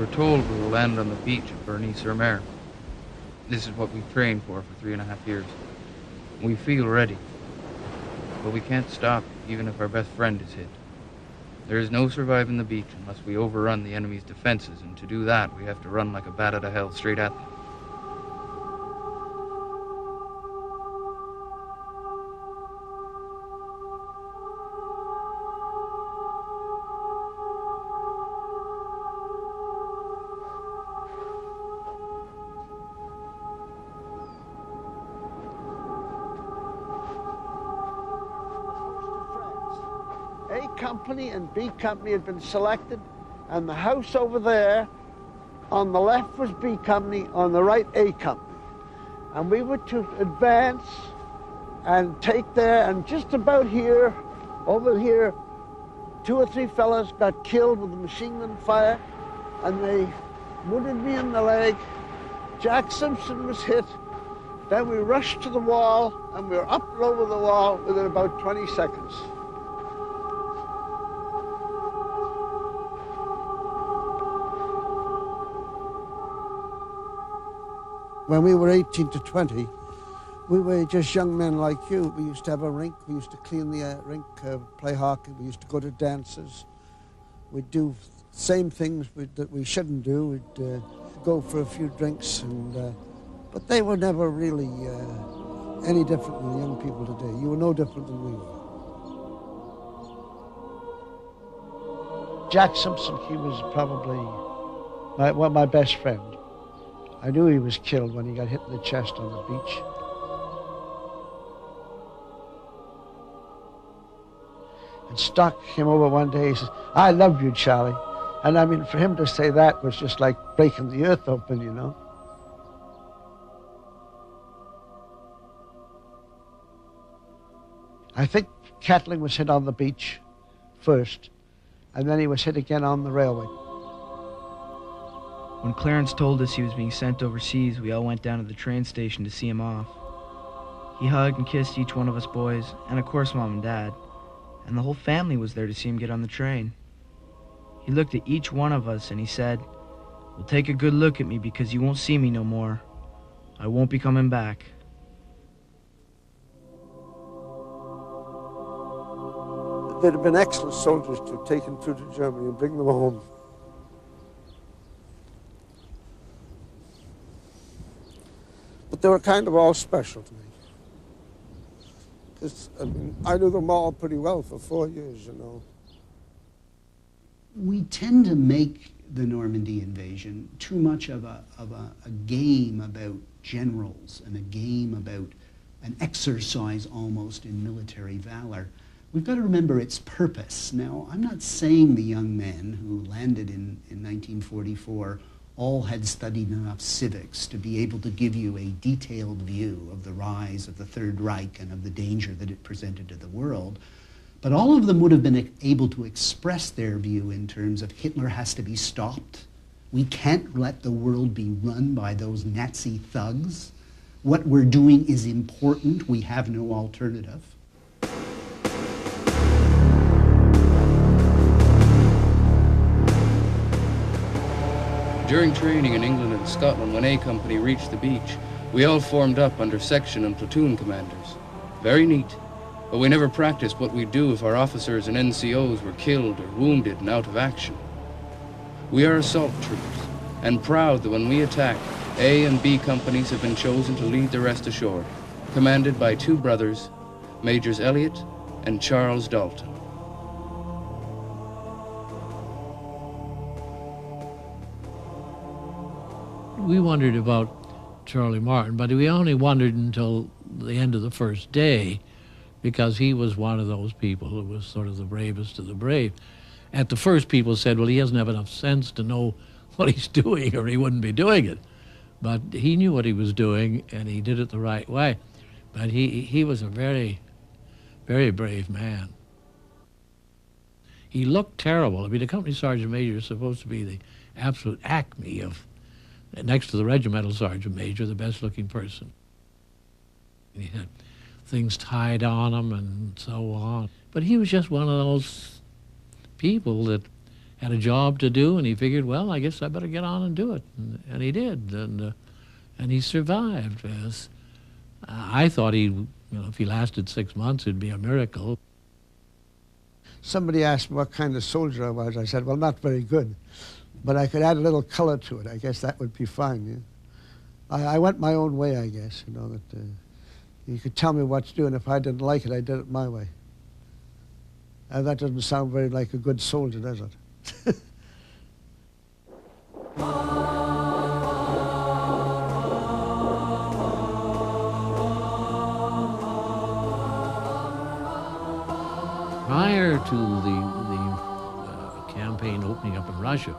We're told we will land on the beach at Bernice-sur-Mer. This is what we've trained for 3.5 years. We feel ready. But we can't stop, even if our best friend is hit. There is no surviving the beach unless we overrun the enemy's defenses, and to do that, we have to run like a bat out of hell straight at them. A company and B company had been selected, and the house over there on the left was B company, on the right A company. And we were to advance and take there, and just about here, over here, 2 or 3 fellas got killed with a machine gun fire, and they wounded me in the leg. Jack Simpson was hit. Then we rushed to the wall, and we were up and over the wall within about 20 seconds. When we were 18 to 20, we were just young men like you. We used to have a rink. We used to clean the rink, play hockey. We used to go to dances. We'd do same things that we shouldn't do. We'd go for a few drinks, but they were never really any different than the young people today. You were no different than we were. Jack Simpson, he was probably my best friend. I knew he was killed when he got hit in the chest on the beach. And Stock came over one day, he says, "I love you, Charlie." And I mean, for him to say that was just like breaking the earth open, you know. I think Catling was hit on the beach first, and then he was hit again on the railway. When Clarence told us he was being sent overseas, we all went down to the train station to see him off. He hugged and kissed each one of us boys, and of course Mom and Dad, and the whole family was there to see him get on the train. He looked at each one of us and he said, "Well, take a good look at me because you won't see me no more. I won't be coming back." They'd have been excellent soldiers to have taken through to Germany and bring them home. But they were kind of all special to me. Because, I mean, I knew them all pretty well for 4 years, you know. We tend to make the Normandy invasion too much of a game about generals and a game about an exercise almost in military valor. We've got to remember its purpose. Now, I'm not saying the young men who landed in 1944 all had studied enough civics to be able to give you a detailed view of the rise of the Third Reich and of the danger that it presented to the world. But all of them would have been able to express their view in terms of Hitler has to be stopped. We can't let the world be run by those Nazi thugs. What we're doing is important. We have no alternative. During training in England and Scotland, when A Company reached the beach, we all formed up under section and platoon commanders. Very neat, but we never practiced what we'd do if our officers and NCOs were killed or wounded and out of action. We are assault troops, and proud that when we attack, A and B companies have been chosen to lead the rest ashore, commanded by 2 brothers, Majors Elliot and Charles Dalton. We wondered about Charlie Martin, but we only wondered until the end of the first day, because he was one of those people who was sort of the bravest of the brave. At the first, people said, well, he doesn't have enough sense to know what he's doing, or he wouldn't be doing it. But he knew what he was doing, and he did it the right way. But he was a very, very brave man. He looked terrible. I mean, the company sergeant major is supposed to be the absolute acme of, next to the regimental sergeant major, the best-looking person. He had things tied on him and so on. But he was just one of those people that had a job to do, and he figured, well, I guess I better get on and do it. And he did, and he survived. Yes. I thought if he lasted 6 months, it'd be a miracle. Somebody asked me what kind of soldier I was. I said, well, not very good, but I could add a little color to it. I guess that would be fine. Yeah? I went my own way, I guess, that you could tell me what to do, and if I didn't like it, I did it my way. And that doesn't sound very like a good soldier, does it? Prior to the campaign opening up in Russia,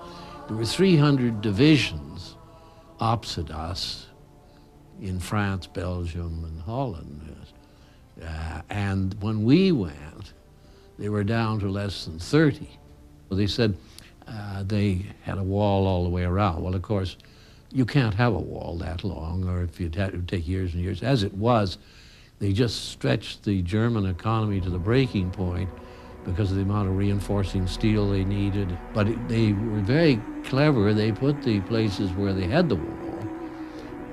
there were 300 divisions opposite us in France, Belgium, and Holland. And when we went, they were down to less than 30. Well, they said they had a wall all the way around. Well, of course, you can't have a wall that long, or if you'd had, it would take years and years. As it was, they just stretched the German economy to the breaking point because of the amount of reinforcing steel they needed. But they were very clever. They put the places where they had the wall,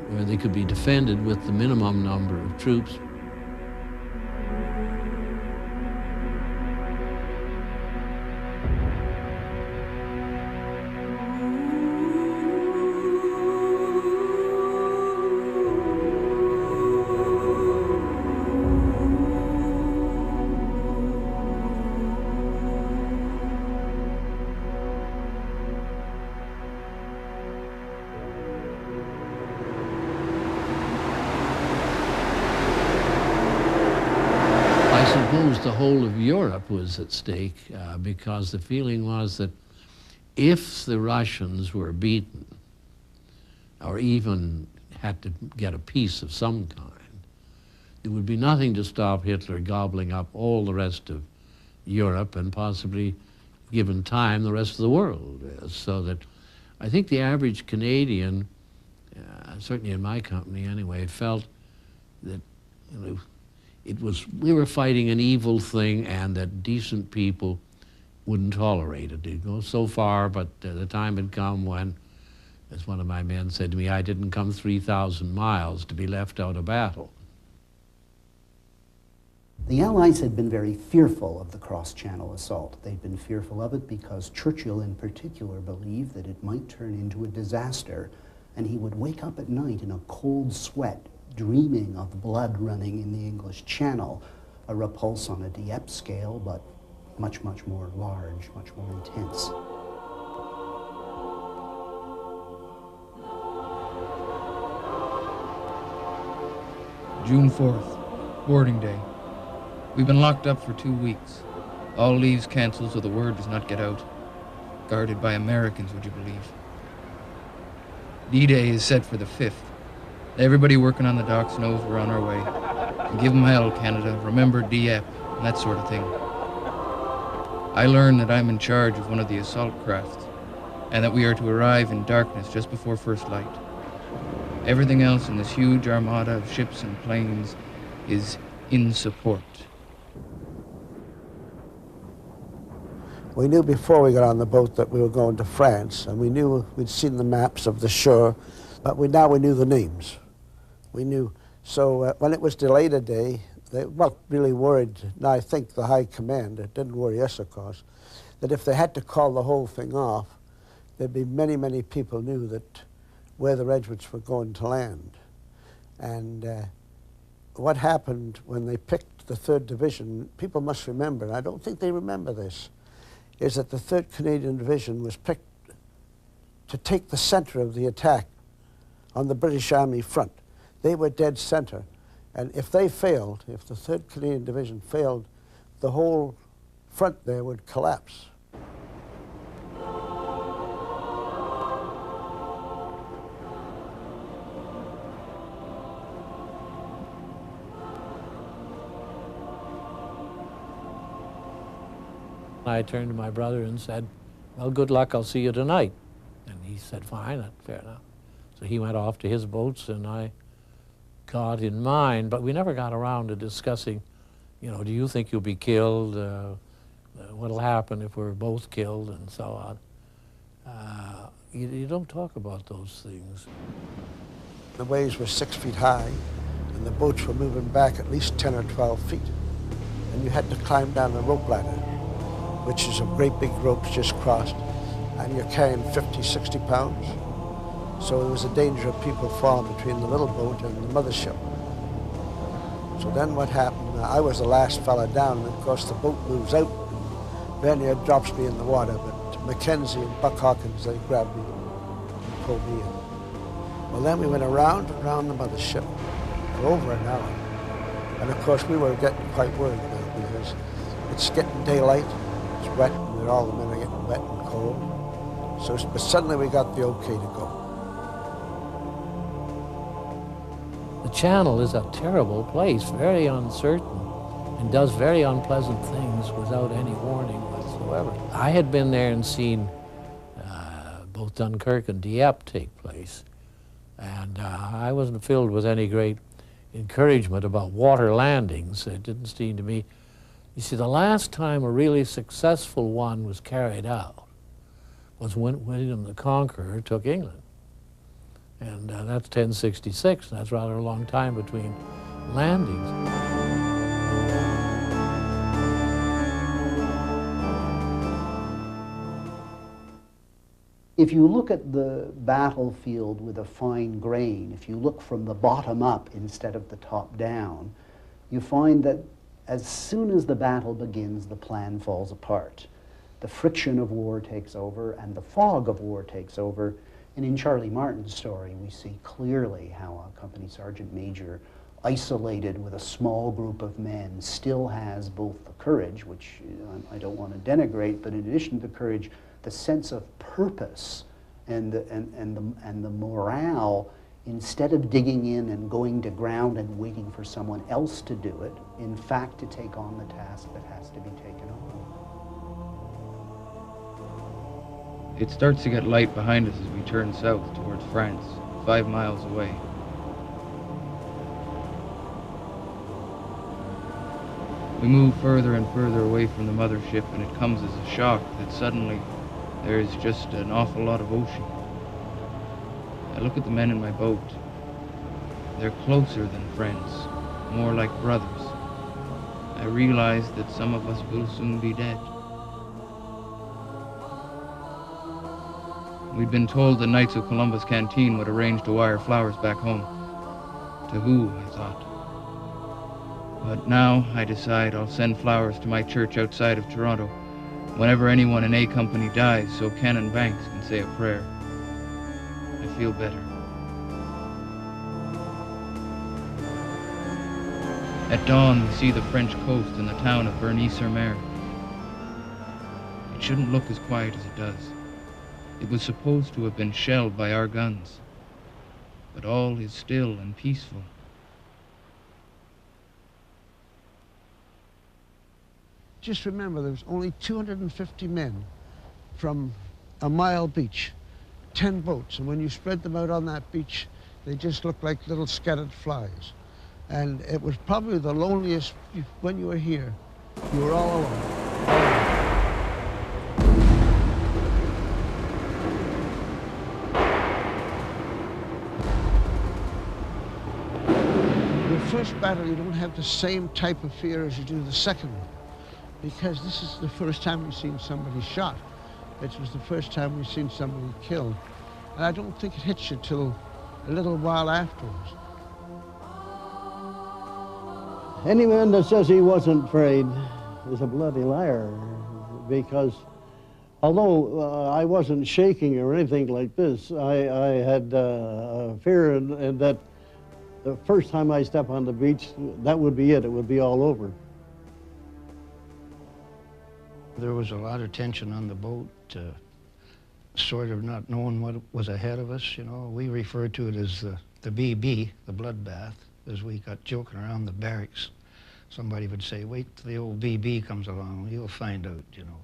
where they could be defended with the minimum number of troops. I suppose the whole of Europe was at stake because the feeling was that if the Russians were beaten, or even had to get a peace of some kind, there would be nothing to stop Hitler gobbling up all the rest of Europe and possibly, given time, the rest of the world. So that I think the average Canadian, certainly in my company anyway, felt that we were fighting an evil thing, and that decent people wouldn't tolerate it. It'd go so far, but the time had come when, as one of my men said to me, I didn't come 3,000 miles to be left out of battle. The Allies had been very fearful of the cross-channel assault. They'd been fearful of it because Churchill in particular believed that it might turn into a disaster, and he would wake up at night in a cold sweat, dreaming of blood running in the English Channel, a repulse on a Dieppe scale, but much, much more large, much more intense. June 4th, boarding day. We've been locked up for 2 weeks. All leaves cancelled so the word does not get out. Guarded by Americans, would you believe? D-Day is set for the 5th. Everybody working on the docks knows we're on our way. And give 'em hell, Canada. Remember Dieppe, and that sort of thing. I learn that I'm in charge of one of the assault crafts, and that we are to arrive in darkness just before first light. Everything else in this huge armada of ships and planes is in support. We knew before we got on the boat that we were going to France, and we knew we'd seen the maps of the shore, but now we knew the names. We knew. So when it was delayed a day, they weren't really worried. Now I think the High Command, it didn't worry us, of course, that if they had to call the whole thing off, there'd be many, many people knew that where the regiments were going to land. And what happened when they picked the 3rd Division, people must remember, and I don't think they remember this, is that the 3rd Canadian Division was picked to take the center of the attack on the British Army front. They were dead center. And if they failed, if the 3rd Canadian Division failed, the whole front there would collapse. I turned to my brother and said, well, good luck, I'll see you tonight. And he said, fine, fair enough. So he went off to his boats, and I got in mine, but we never got around to discussing, do you think you'll be killed? what'll happen if we're both killed and so on. You don't talk about those things. The waves were 6 feet high, and the boats were moving back at least 10 or 12 feet. And you had to climb down the rope ladder, which is a great big rope just crossed, and you're carrying 50, 60 pounds. So there was a danger of people falling between the little boat and the mothership. So then what happened, I was the last fella down, and of course the boat moves out. Vernier drops me in the water, but Mackenzie and Buck Hawkins, they grabbed me and pulled me in. Well, then we went around the mothership for over an hour. And of course we were getting quite worried now because it's getting daylight, it's wet, and all the men are getting wet and cold. So, but suddenly we got the okay to go. The Channel is a terrible place, very uncertain, and does very unpleasant things without any warning whatsoever. I had been there and seen both Dunkirk and Dieppe take place, and I wasn't filled with any great encouragement about water landings. It didn't seem to me. You see, the last time a really successful one was carried out was when William the Conqueror took England. And that's 1066, and that's rather a long time between landings. If you look at the battlefield with a fine grain, if you look from the bottom up instead of the top down, you find that as soon as the battle begins, the plan falls apart. The friction of war takes over, and the fog of war takes over. And in Charlie Martin's story, we see clearly how a company sergeant major, isolated with a small group of men, still has both the courage, which I don't want to denigrate, but in addition to the courage, the sense of purpose and the morale, instead of digging in and going to ground and waiting for someone else to do it, in fact to take on the task that has to be taken on. It starts to get light behind us as we turn south towards France, 5 miles away. We move further and further away from the mothership, and it comes as a shock that suddenly there is just an awful lot of ocean. I look at the men in my boat. They're closer than friends, more like brothers. I realize that some of us will soon be dead. We'd been told the Knights of Columbus Canteen would arrange to wire flowers back home. To who, I thought. But now I decide I'll send flowers to my church outside of Toronto. Whenever anyone in A Company dies, so Canon Banks can say a prayer. I feel better. At dawn, we see the French coast and the town of Berny-sur-Mer. It shouldn't look as quiet as it does. It was supposed to have been shelled by our guns. But all is still and peaceful. Just remember, there was only 250 men from a mile beach, 10 boats, and when you spread them out on that beach, they just looked like little scattered flies. And it was probably the loneliest. When you were here, you were all alone. The first battle, you don't have the same type of fear as you do the second one, because this is the first time we've seen somebody shot. It was the first time we've seen somebody killed. And I don't think it hits you till a little while afterwards. Anyone that says he wasn't afraid is a bloody liar, because although I wasn't shaking or anything like this, I had fear and that the first time I step on the beach, that would be it. It would be all over. There was a lot of tension on the boat, sort of not knowing what was ahead of us, you know. We referred to it as the BB, the bloodbath, as we got joking around the barracks. Somebody would say, wait till the old BB comes along, you'll find out, you know.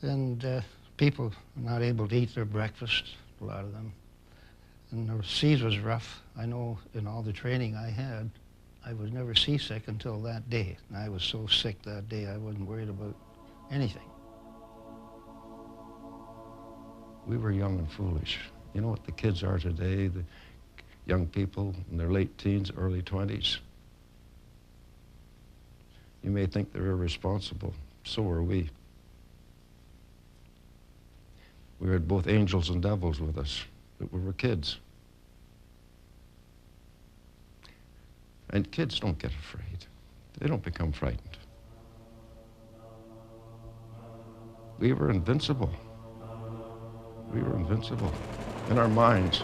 And people not able to eat their breakfast, a lot of them. And the seas was rough. I know in all the training I had, I was never seasick until that day. And I was so sick that day I wasn't worried about anything. We were young and foolish. You know what the kids are today, the young people in their late teens, early 20s? You may think they're irresponsible. So are we. We had both angels and devils with us, but we were kids. And kids don't get afraid. They don't become frightened. We were invincible. We were invincible in our minds.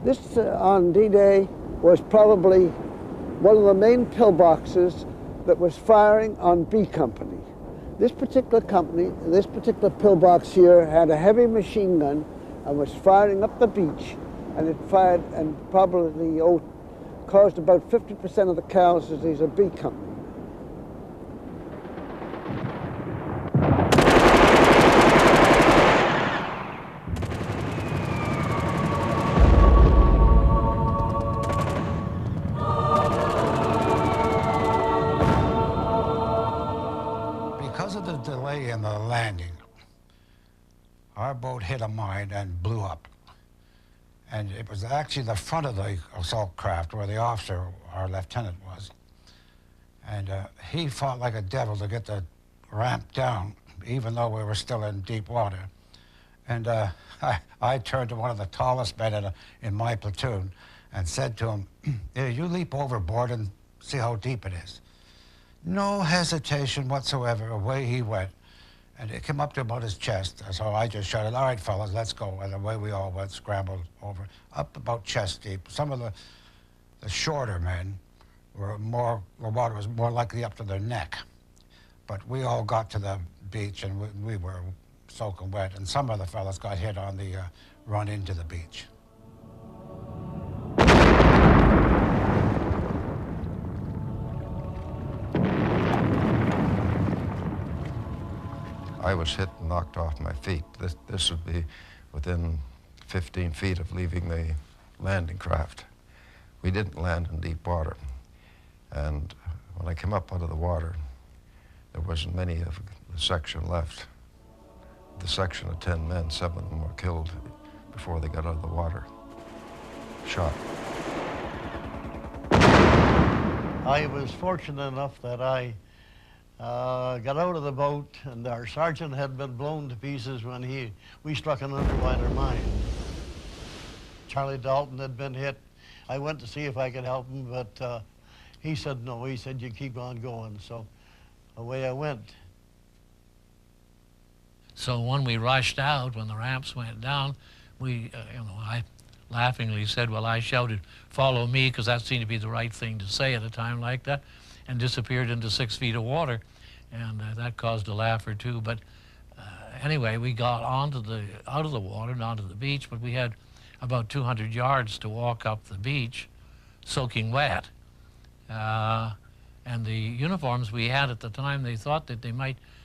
This on D-Day was probably one of the main pillboxes that was firing on B Company. This particular company, this particular pillbox here, had a heavy machine gun and was firing up the beach, and it fired and probably caused about 50% of the casualties of B Company. Because of the delay in the landing, our boat hit a mine and blew up. And it was actually the front of the assault craft where the officer, our lieutenant, was. And he fought like a devil to get the ramp down, even though we were still in deep water. And I turned to one of the tallest men in my platoon and said to him, "Here, you leap overboard and see how deep it is." No hesitation whatsoever, away he went. And it came up to about his chest. So I just shouted, "All right, fellas, let's go." And away we all went, scrambled over, up about chest deep. Some of the shorter men were more, the water was more likely up to their neck. But we all got to the beach and we were soaking wet. And some of the fellas got hit on the run into the beach. I was hit and knocked off my feet. This would be within 15 feet of leaving the landing craft. We didn't land in deep water. And when I came up out of the water, there wasn't many of the section left. The section of 10 men, 7 of them were killed before they got out of the water. Shot. I was fortunate enough that I got out of the boat, and our sergeant had been blown to pieces when we struck an underwater mine. Charlie Dalton had been hit. I went to see if I could help him, but he said no. He said, "You keep on going." So away I went. So when we rushed out, when the ramps went down, I laughingly said, well, I shouted, "Follow me," because that seemed to be the right thing to say at a time like that, and disappeared into 6 feet of water. And that caused a laugh or two. But anyway, we got out of the water and onto the beach, but we had about 200 yards to walk up the beach, soaking wet. And the uniforms we had at the time, they thought that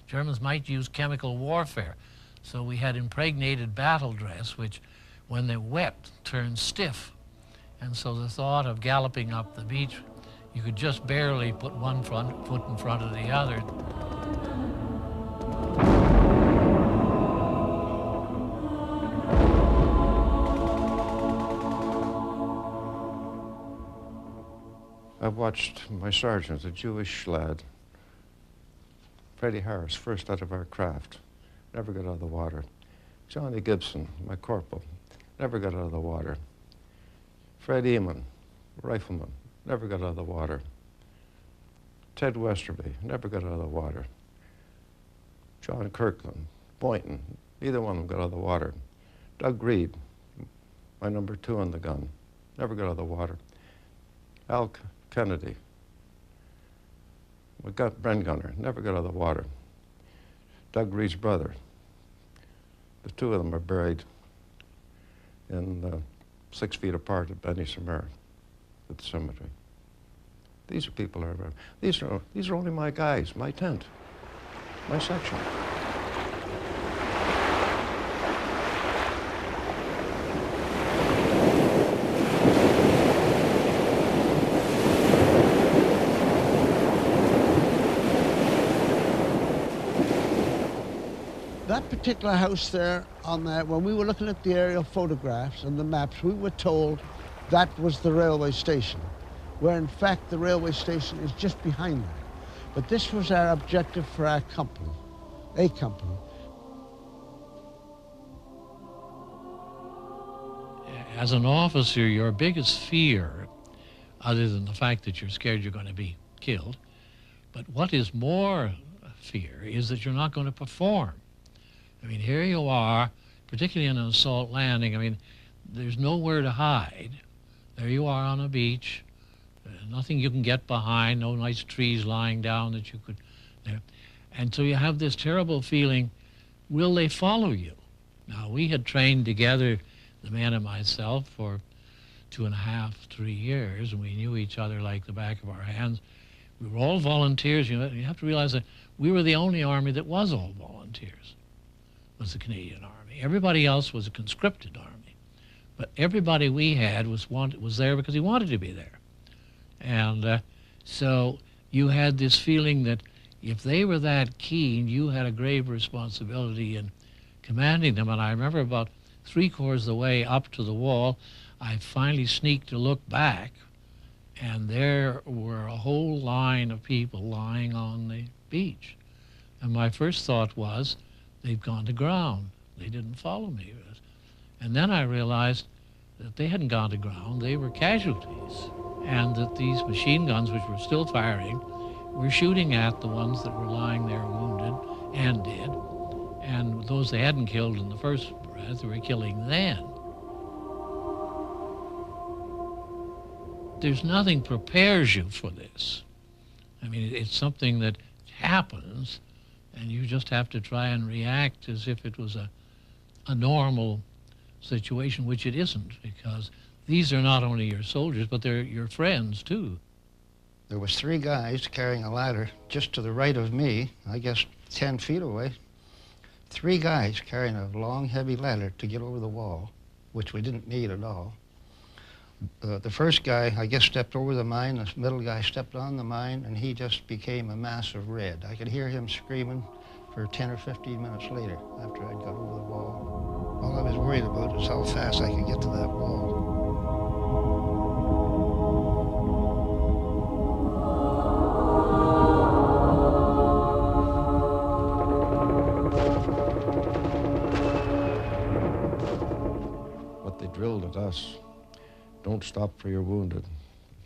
Germans might use chemical warfare. So we had impregnated battle dress, which, when they're wet, turns stiff. And so the thought of galloping up the beach, you could just barely put one foot in front of the other. I watched my sergeant, a Jewish lad, Freddie Harris, first out of our craft, never got out of the water. Johnny Gibson, my corporal, never got out of the water. Fred Eamon, rifleman, never got out of the water. Ted Westerby, never got out of the water. John Kirkland, Boynton, neither one of them got out of the water. Doug Reed, my number 2 on the gun, never got out of the water. Al Kennedy, my Bren gunner, never got out of the water. Doug Reed's brother, the 2 of them are buried in 6 feet apart at Benny Samar at the cemetery. These are people these are only my guys, my tent, my section. particular house there on there, when we were looking at the aerial photographs and the maps, we were told that was the railway station, where in fact the railway station is just behind that. But this was our objective for our company, a company. As an officer, your biggest fear, other than the fact that you're scared you're going to be killed, but what is more fear is that you're not going to perform. I mean, here you are, particularly in an assault landing. I mean, there's nowhere to hide. There you are on a beach, nothing you can get behind, no nice trees lying down that you could, and so you have this terrible feeling, will they follow you? Now, we had trained together, the man and myself, for 2.5, 3 years, and we knew each other like the back of our hands. We were all volunteers. You have to realize that we were the only army that was all volunteers, was the Canadian Army. Everybody else was a conscripted army. But everybody we had was there because he wanted to be there. And so you had this feeling that if they were that keen, you had a grave responsibility in commanding them. And I remember about 3/4 of the way up to the wall, I finally sneaked to look back, and there were a whole line of people lying on the beach. And my first thought was, they've gone to ground. They didn't follow me. And then I realized that they hadn't gone to ground, they were casualties. And that these machine guns, which were still firing, were shooting at the ones that were lying there wounded and dead. And those they hadn't killed in the first breath, they were killing then. There's nothing prepares you for this. I mean, it's something that happens, and you just have to try and react as if it was a normal situation, which it isn't, because these are not only your soldiers, but they're your friends, too. There was 3 guys carrying a ladder just to the right of me, I guess 10 feet away. 3 guys carrying a long, heavy ladder to get over the wall, which we didn't need at all. The first guy, I guess, stepped over the mine. The middle guy stepped on the mine, and he just became a mass of red. I could hear him screaming for 10 or 15 minutes later after I'd got over the wall. All I was worried about was how fast I could get to that wall. What they drilled at us, don't stop for your wounded.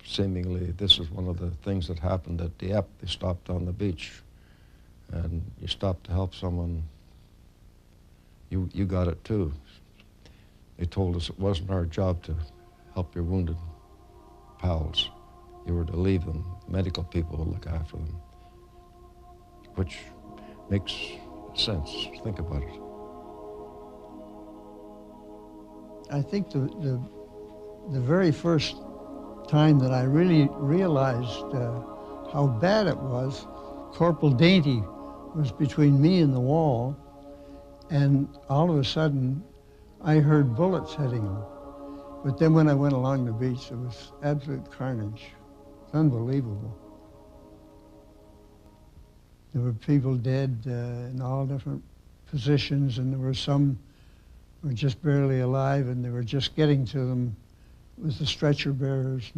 Seemingly, this is one of the things that happened at Dieppe. They stopped on the beach, and you stopped to help someone. You got it too. They told us it wasn't our job to help your wounded pals. You were to leave them. Medical people will look after them. Which makes sense. Think about it. I think the very first time that I really realized how bad it was, Corporal Dainty was between me and the wall, and all of a sudden I heard bullets hitting him. But then when I went along the beach, it was absolute carnage. It's unbelievable. There were people dead in all different positions, and there were some who were just barely alive, and they were just getting to them with the stretcher bearers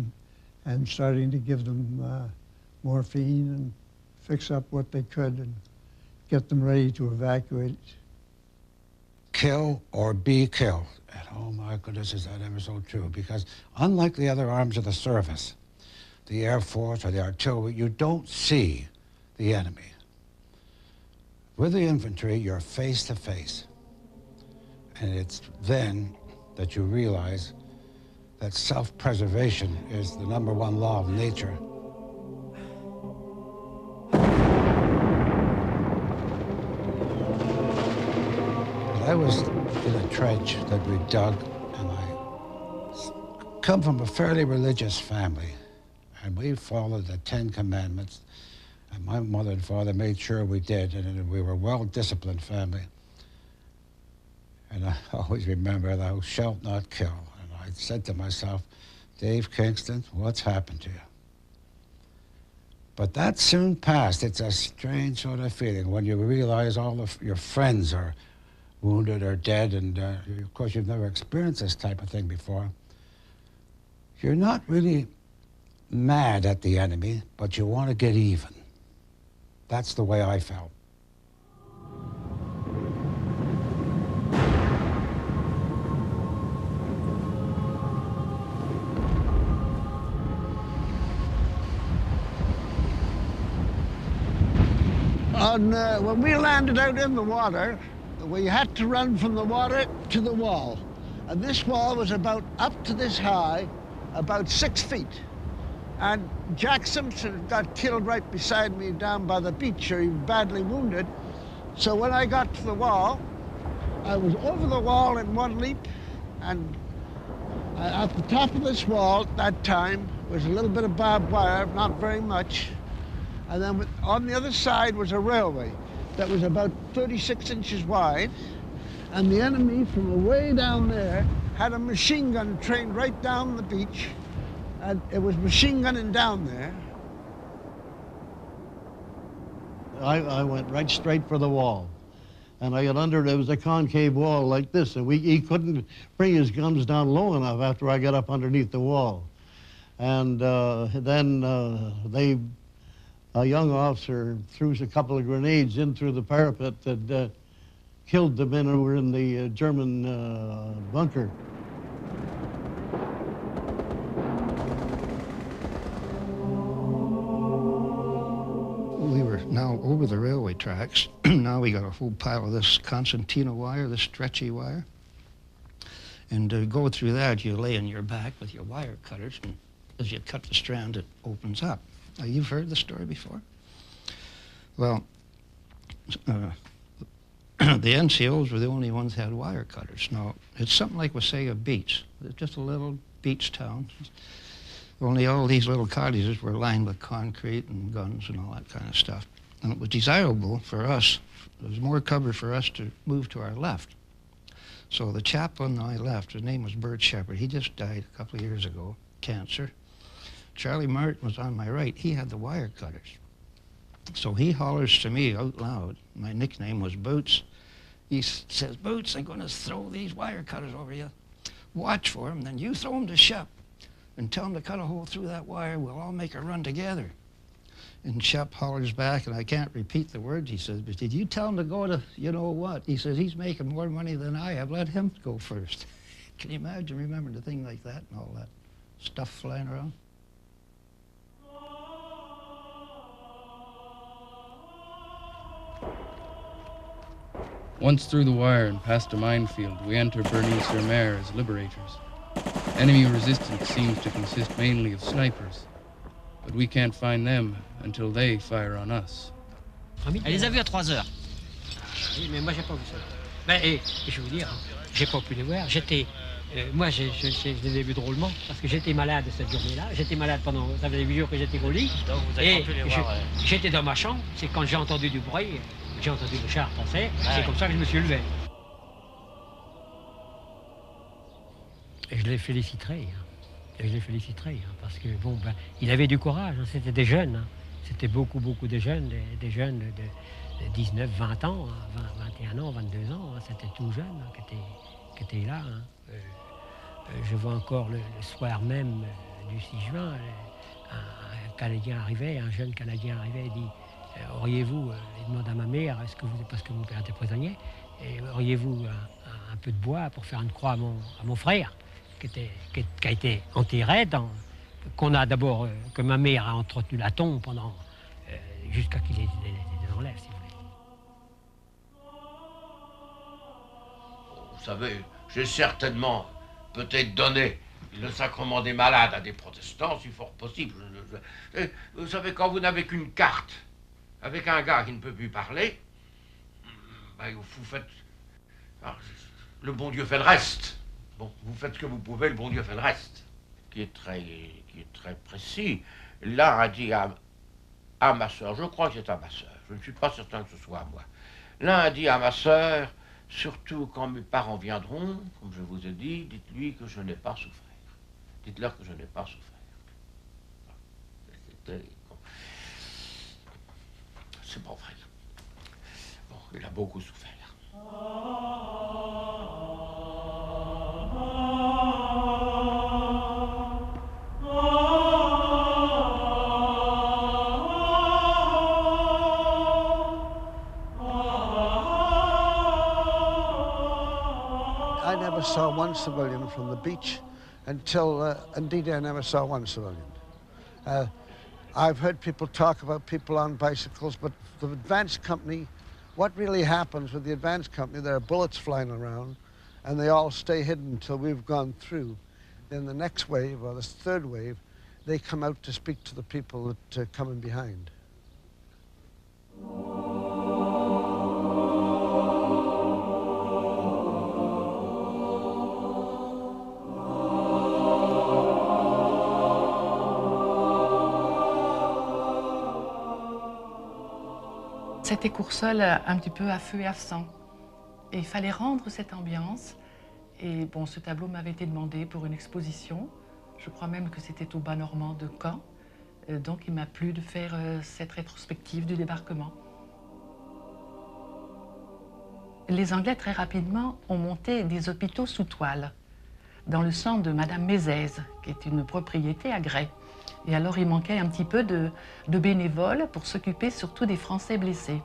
and starting to give them morphine and fix up what they could and get them ready to evacuate. Kill or be killed. And oh my goodness, is that ever so true? Because unlike the other arms of the service, the Air Force or the artillery, you don't see the enemy. With the infantry, you're face to face. And it's then that you realize that self-preservation is the #1 law of nature. I was in a trench that we dug, and I come from a fairly religious family, and we followed the 10 Commandments, and my mother and father made sure we did, and we were a well-disciplined family. And I always remember, thou shalt not kill. And I said to myself, Dave Kingston, what's happened to you? But that soon passed. It's a strange sort of feeling when you realize all of your friends are wounded or dead, and of course you've never experienced this type of thing before, you're not really mad at the enemy, but you want to get even. That's the way I felt. When we landed out in the water, we had to run from the water to the wall. And this wall was about up to this high, about 6 feet. And Jack Simpson got killed right beside me down by the beach, or he was badly wounded. So when I got to the wall, I was over the wall in one leap, and at the top of this wall at that time was a little bit of barbed wire, not very much. And then on the other side was a railway that was about 36 inches wide. And the enemy from way down there had a machine gun trained right down the beach. And it was machine gunning down there. I went right straight for the wall. And I got under, there was a concave wall like this, and he couldn't bring his guns down low enough after I got up underneath the wall. And then a young officer threw a couple of grenades in through the parapet that killed the men who were in the German bunker. We were now over the railway tracks. Now we got a whole pile of this concertina wire, this stretchy wire. And to go through that, you lay on your back with your wire cutters, and as you cut the strand, it opens up. Now, you've heard the story before? Well, the NCOs were the only ones that had wire cutters. Now, it's something like Wasaya Beach. It's just a little beach town. Only all these little cottages were lined with concrete and guns and all that kind of stuff. And it was desirable for us, there was more cover for us to move to our left. So the chap on my left, his name was Bert Shepard. He just died a couple of years ago, cancer. Charlie Martin was on my right. He had the wire cutters. So he hollers to me out loud. My nickname was Boots. He says, "Boots, I'm going to throw these wire cutters over you. Watch for them, then you throw them to Shep and tell him to cut a hole through that wire. We'll all make a run together." And Shep hollers back, and I can't repeat the words. He says, "But did you tell him to go to you-know-what?" He says, "He's making more money than I have. Let him go first." Can you imagine remembering a thing like that and all that stuff flying around? Once through the wire and past a minefield, we enter Berny-sur-Mer as liberators. Enemy resistance seems to consist mainly of snipers, but we can't find them until they fire on us. Elle les a vus à 3 heures. Oui, mais moi j'ai pas vu ça. Ben, et je vais vous dire, j'ai pas pu les voir. Moi, je les ai vus drôlement parce que j'étais malade cette journée-là. J'étais malade pendant, ça faisait 8 jours que j'étais au lit. Donc vous avez pas pu les voir. J'étais dans ma chambre. C'est quand j'ai entendu du bruit, j'ai entendu le char passer. C'est comme ça que je me suis levé. Et je les féliciterai. Parce que bon, ben, il avait du courage. Hein, c'était des jeunes. Hein. C'était beaucoup de jeunes, des jeunes de 19, 20 ans, hein, 21 ans, 22 ans. Hein, c'était tout jeune hein, qui étaient là. Hein. Je vois encore le soir même du 6 juin, un Canadien arrivait, un jeune Canadien arrivait et dit auriez-vous, il demande à ma mère, parce que mon père était prisonnier, auriez-vous un peu de bois pour faire une croix à mon frère qui a été enterré, que ma mère a entretenu la tombe pendant jusqu'à qu'il les enlève, si vous voulez. Vous savez, j'ai certainement peut-être donné le sacrement des malades à des protestants, si fort possible. Vous savez, quand vous n'avez qu'une carte avec un gars qui ne peut plus parler, ben, vous faites... Alors, le bon Dieu fait le reste. Bon, vous faites ce que vous pouvez, le bon Dieu fait le reste. Qui est très précis. L'un a dit à ma sœur, je crois que c'est à ma sœur, je ne suis pas certain que ce soit à moi. L'un a dit à ma sœur, surtout quand mes parents viendront, comme je vous ai dit, dites-lui que je n'ai pas souffert. Dites-leur que je n'ai pas souffert. C'est pas vrai. Bon, il a beaucoup souffert. I never saw one civilian from the beach until, indeed, I never saw one civilian. I've heard people talk about people on bicycles, but the advance company, what really happens with the advance company, there are bullets flying around, and they all stay hidden until we've gone through. Then the next wave, or the third wave, they come out to speak to the people that are coming behind. C'était Coursol un petit peu à feu et à sang. Et il fallait rendre cette ambiance. Et bon, ce tableau m'avait été demandé pour une exposition. Je crois même que c'était au bas normand de Caen. Donc il m'a plu de faire cette rétrospective du débarquement. Les Anglais, très rapidement, ont monté des hôpitaux sous toile, dans le sang de Madame Mézès, qui est une propriété à Grès. Et alors, il manquait un petit peu de bénévoles pour s'occuper surtout des Français blessés.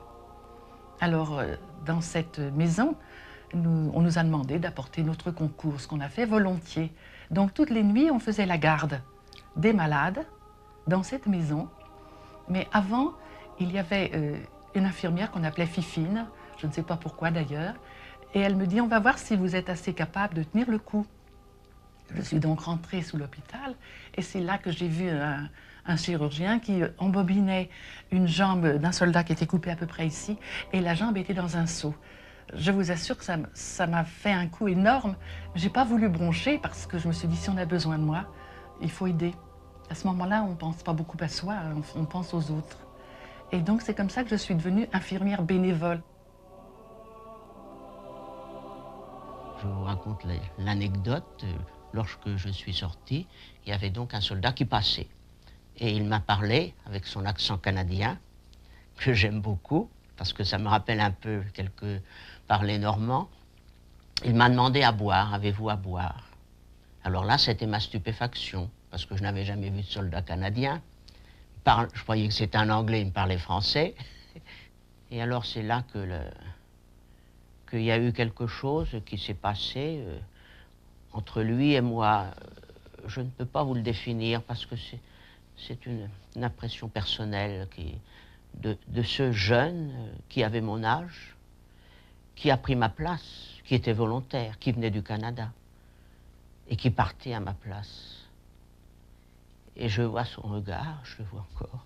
Alors, dans cette maison, on nous a demandé d'apporter notre concours, ce qu'on a fait volontiers. Donc, toutes les nuits, on faisait la garde des malades dans cette maison. Mais avant, il y avait une infirmière qu'on appelait Fifine, je ne sais pas pourquoi d'ailleurs, et elle me dit « On va voir si vous êtes assez capable de tenir le coup ». Je suis donc rentrée sous l'hôpital et c'est là que j'ai vu un chirurgien qui embobinait une jambe d'un soldat qui était coupé à peu près ici et la jambe était dans un seau. Je vous assure que ça m'a fait un coup énorme. J'ai pas voulu broncher parce que je me suis dit si on a besoin de moi, il faut aider. À ce moment-là, on ne pense pas beaucoup à soi, on pense aux autres. Et donc c'est comme ça que je suis devenue infirmière bénévole. Je vous raconte l'anecdote. Lorsque je suis sorti, il y avait donc un soldat qui passait. Et il m'a parlé avec son accent canadien, que j'aime beaucoup, parce que ça me rappelle un peu quelques parler normand. Il m'a demandé à boire, avez-vous à boire? Alors là, c'était ma stupéfaction, parce que je n'avais jamais vu de soldat canadien. Je croyais que c'était un Anglais, il me parlait français. Et alors c'est là qu'il y a eu quelque chose qui s'est passé entre lui et moi. Je ne peux pas vous le définir parce que c'est une impression personnelle de ce jeune qui avait mon âge, qui a pris ma place, qui était volontaire, qui venait du Canada et qui partait à ma place. Et je vois son regard, je le vois encore.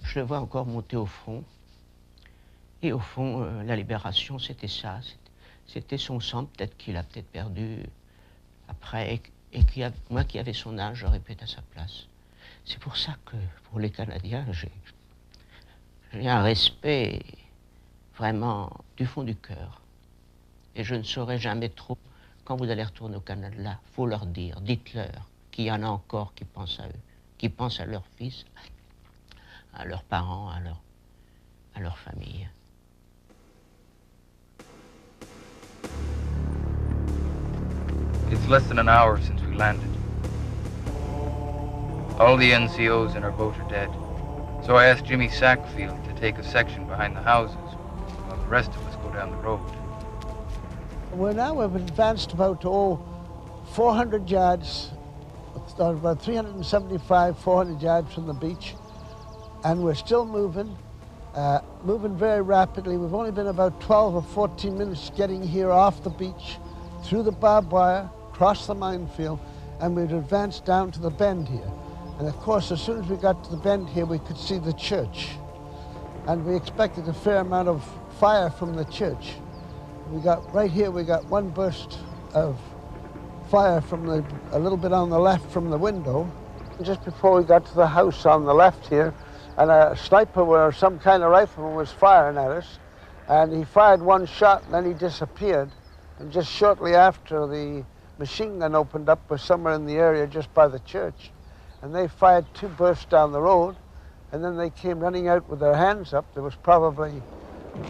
Je le vois encore monter au front. Et au fond, la libération, c'était ça. C'était son sang, peut-être qu'il a perdu après, et moi qui avais son âge, j'aurais pu être à sa place. C'est pour ça que, pour les Canadiens, j'ai un respect vraiment du fond du cœur. Et je ne saurais jamais trop, quand vous allez retourner au Canada, il faut leur dire, dites-leur qu'il y en a encore qui pensent à eux, qui pensent à leurs fils, à leurs parents, à leur famille. It's less than an hour since we landed. All the NCOs in our boat are dead, so I asked Jimmy Sackfield to take a section behind the houses while the rest of us go down the road. We've advanced about 400 yards, about 375, 400 yards from the beach, and we're still moving very rapidly. We've only been about 12 or 14 minutes getting here off the beach, through the barbed wire, across the minefield, and we'd advanced down to the bend here. And of course, as soon as we got to the bend here, we could see the church. And we expected a fair amount of fire from the church. Right here, we got one burst of fire from a little bit on the left from the window. Just before we got to the house on the left here, and a sniper or some kind of rifleman was firing at us. And he fired one shot and then he disappeared. And just shortly after, the machine gun opened up was somewhere in the area just by the church. And they fired two bursts down the road, and then they came running out with their hands up. There was probably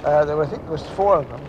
I think there was 4 of them.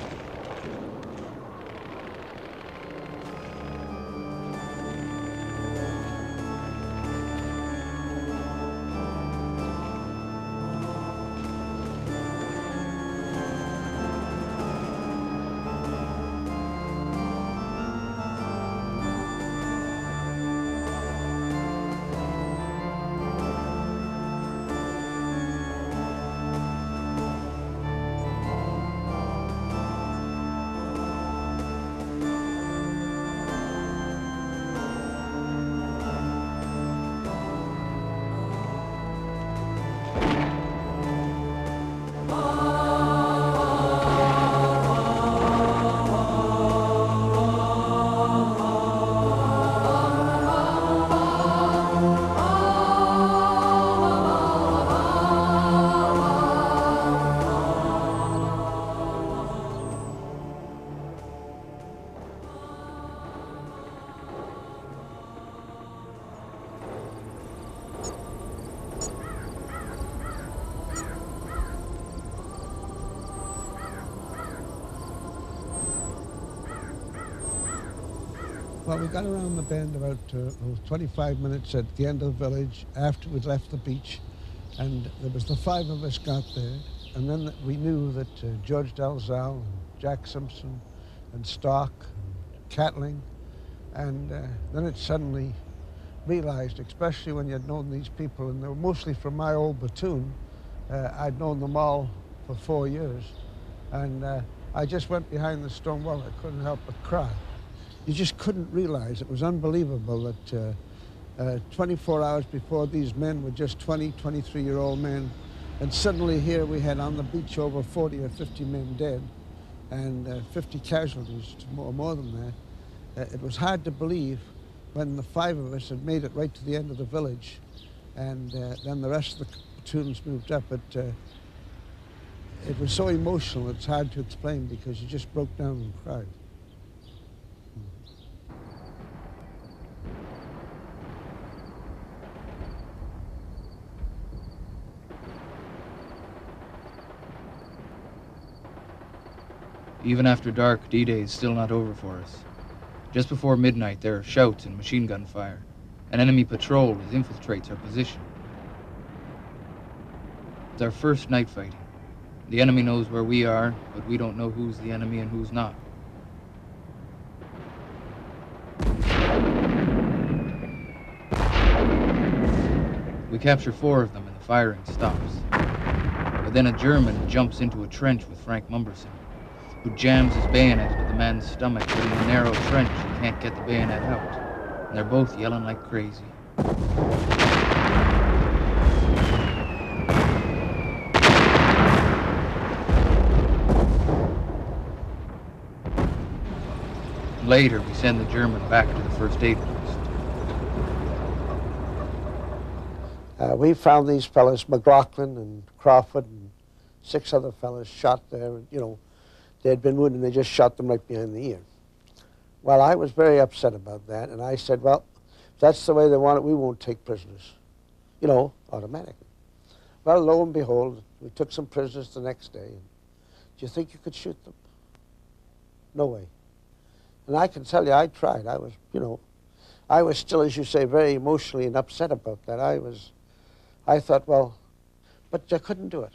Well, we got around the bend about 25 minutes at the end of the village after we'd left the beach, and there was the 5 of us got there, and then we knew that George Dalzell and Jack Simpson and Stock and Catling, and then it suddenly realized, especially when you had known these people, and they were mostly from my old platoon. I'd known them all for 4 years, and I just went behind the stone wall. I couldn't help but cry. You just couldn't realize. It was unbelievable that 24 hours before, these men were just 20, 23-year-old men, and suddenly here we had on the beach over 40 or 50 men dead and 50 casualties, more than that. It was hard to believe when the 5 of us had made it right to the end of the village, and then the rest of the platoons moved up. It was so emotional, it's hard to explain, because you just broke down and cried. Even after dark, D-Day is still not over for us. Just before midnight, there are shouts and machine gun fire. An enemy patrol infiltrates our position. It's our first night fighting. The enemy knows where we are, but we don't know who's the enemy and who's not. We capture 4 of them and the firing stops. But then a German jumps into a trench with Frank Mumberson, who jams his bayonet into the man's stomach, but in a narrow trench he can't get the bayonet out. And they're both yelling like crazy. Later, we send the German back to the first aid post. We found these fellas, McLaughlin and Crawford and 6 other fellas shot there. And, they had been wounded and they just shot them right behind the ear. Well, I was very upset about that, and I said, well, if that's the way they want it, we won't take prisoners, automatically. Well, lo and behold, we took some prisoners the next day. And do you think you could shoot them? No way. And I can tell you, I tried. I was still, as you say, very emotionally and upset about that. I thought, well, but I couldn't do it.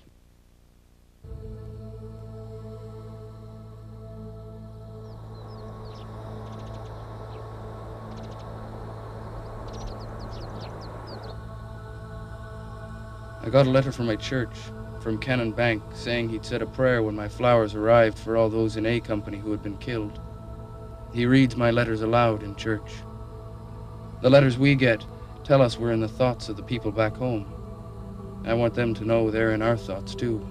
I got a letter from my church, from Canon Bank, saying he'd said a prayer when my flowers arrived for all those in A Company who had been killed. He reads my letters aloud in church. The letters we get tell us we're in the thoughts of the people back home. I want them to know they're in our thoughts too.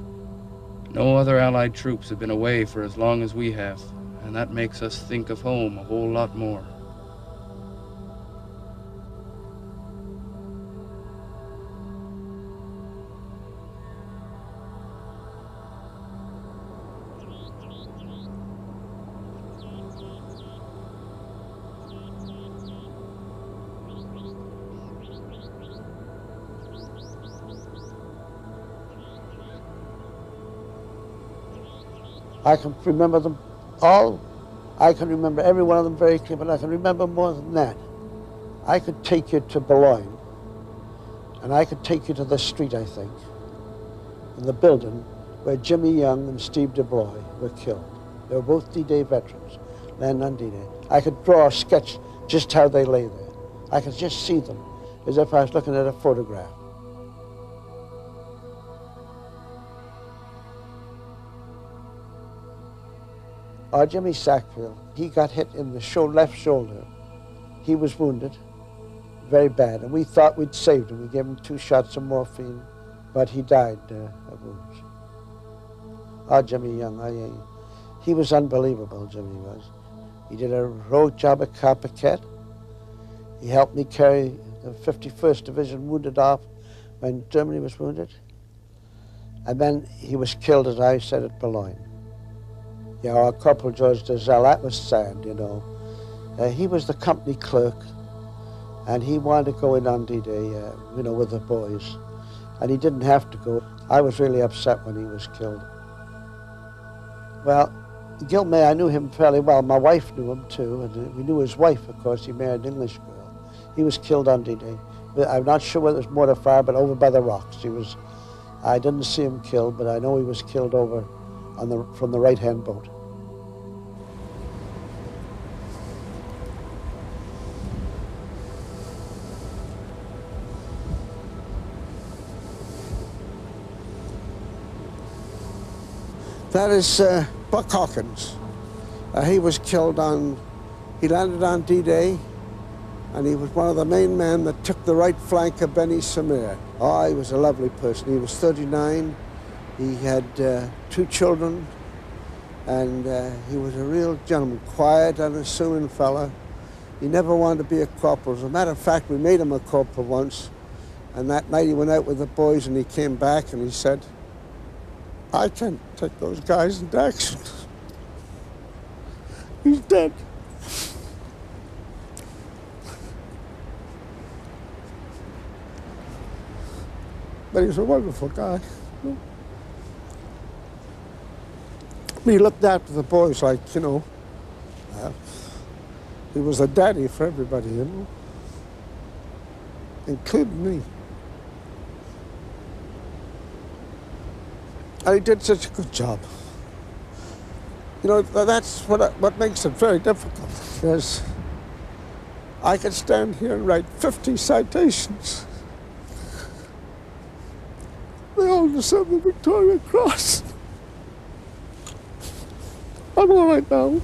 No other Allied troops have been away for as long as we have, and that makes us think of home a whole lot more. I can remember them all. I can remember every one of them very clearly, but I can remember more than that. I could take you to Boulogne, and I could take you to the street, I think, in the building where Jimmy Young and Steve DeBlois were killed. They were both D-Day veterans, landed on D-Day. I could draw a sketch just how they lay there. I could just see them as if I was looking at a photograph. Our Jimmy Sackville, he got hit in the left shoulder. He was wounded, very bad, and we thought we'd saved him. We gave him 2 shots of morphine, but he died of wounds. Our Jimmy Young, he was unbelievable, Jimmy was. He did a road job at Carpiquet. He helped me carry the 51st Division wounded off when Germany was wounded. And then he was killed, as I said, at Boulogne. Yeah, our Corporal George Dezelle, that was sad, you know. He was the company clerk, and he wanted to go in on D-Day, you know, with the boys. And he didn't have to go. I was really upset when he was killed. Well, Gil May, I knew him fairly well. My wife knew him too, and we knew his wife, of course. He married an English girl. He was killed on D-Day. I'm not sure whether it was mortar fire, but over by the rocks. I didn't see him killed, but I know he was killed over from the right-hand boat. That is Buck Hawkins. He was killed he landed on D-Day, and he was one of the main men that took the right flank of Benny Samir. Oh, he was a lovely person. He was 39. He had 2 children, and he was a real gentleman, quiet, unassuming fella. He never wanted to be a corporal. As a matter of fact, we made him a corporal once, and that night he went out with the boys, and he came back, and he said, "I can't take those guys into action. He's dead." But he was a wonderful guy. He looked after the boys like, you know, he was a daddy for everybody, you know, including me. And he did such a good job. You know, that's what makes it very difficult, because I could stand here and write 50 citations. They all deserve the Victoria Cross. I'm all right now.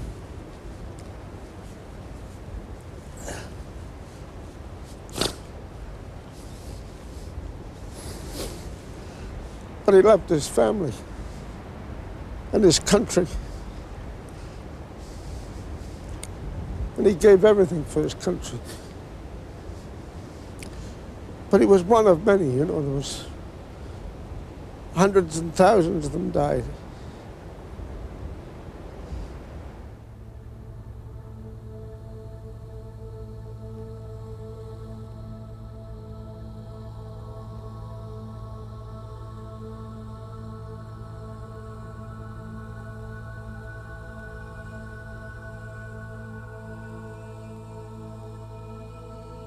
But he loved his family and his country. And he gave everything for his country. But he was one of many, you know. There was hundreds and thousands of them died.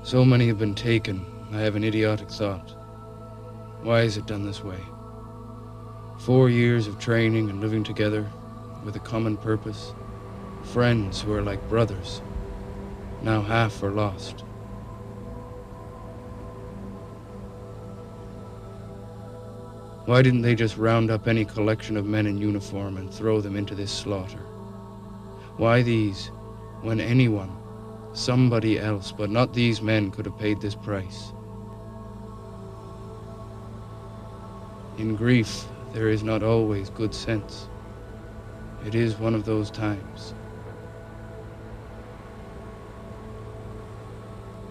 So many have been taken, I have an idiotic thought. Why is it done this way? 4 years of training and living together with a common purpose. Friends who are like brothers. Now half are lost. Why didn't they just round up any collection of men in uniform and throw them into this slaughter? Why these, when anyone, somebody else, but not these men, could have paid this price? In grief, there is not always good sense. It is one of those times.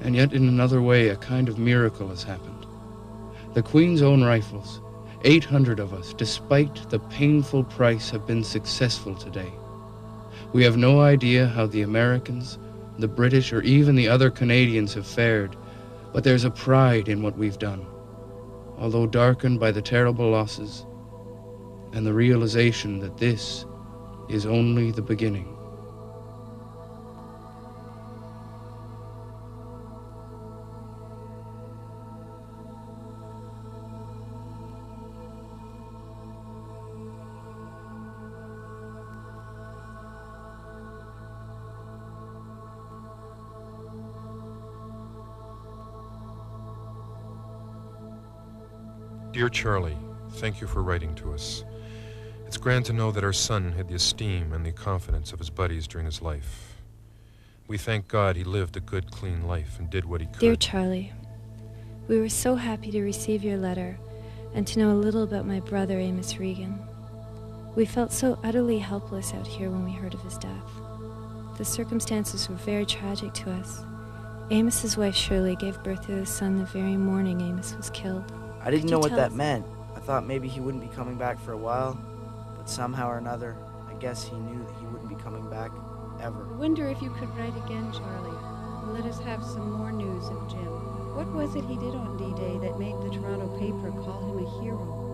And yet, in another way, a kind of miracle has happened. The Queen's Own Rifles, 800 of us, despite the painful price, have been successful today. We have no idea how the Americans, the British, or even the other Canadians have fared, but there's a pride in what we've done, although darkened by the terrible losses and the realization that this is only the beginning. Dear Charlie, thank you for writing to us. It's grand to know that our son had the esteem and the confidence of his buddies during his life. We thank God he lived a good, clean life and did what he could. Dear Charlie, we were so happy to receive your letter and to know a little about my brother, Amos Regan. We felt so utterly helpless out here when we heard of his death. The circumstances were very tragic to us. Amos's wife Shirley gave birth to his son the very morning Amos was killed. I didn't Could know you what tell that us? meant. I thought maybe he wouldn't be coming back for a while, but somehow or another, I guess he knew that he wouldn't be coming back ever. I wonder if you could write again, Charlie, and let us have some more news of Jim. What was it he did on D-Day that made the Toronto paper call him a hero?